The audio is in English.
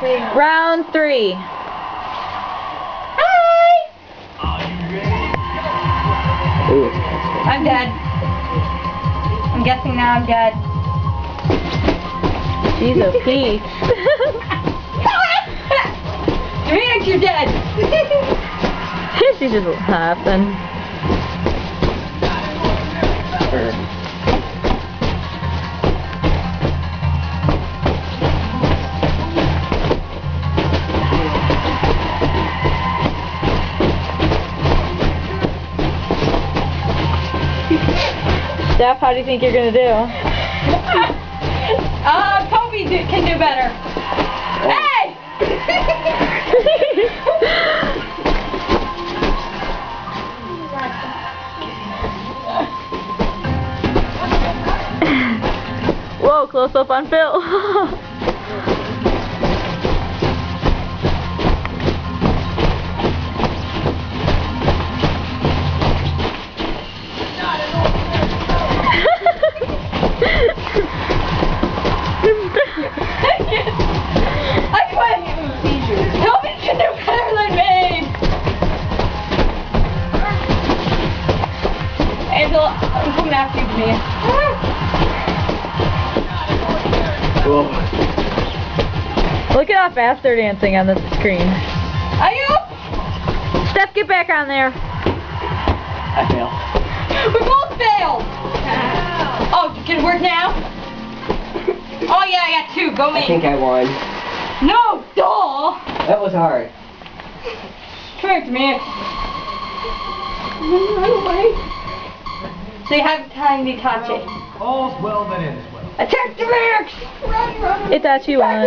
dancing. Round 3. Hi! Ooh, it's casting. I'm dead. I'm guessing now I'm dead. She's a peach. Derek, you're dead. She's just laughing. Steph, how do you think you're gonna do? Kobe can do better. Hey! Whoa, close up on Phil. I quit. Kobe can do better than me. Angela, I'm coming after you, man. Whoa. Look at how fast they're dancing on the screen. Are you? Steph, get back on there. I fail. We both failed. Oh, can it work now? Oh yeah, I got 2. Go me. I think I won. No, duh. That was hard. Come here, man. Run away. So you have time to touch it. All's well that ends well. Attack the Rex! Run, run. Itachi won.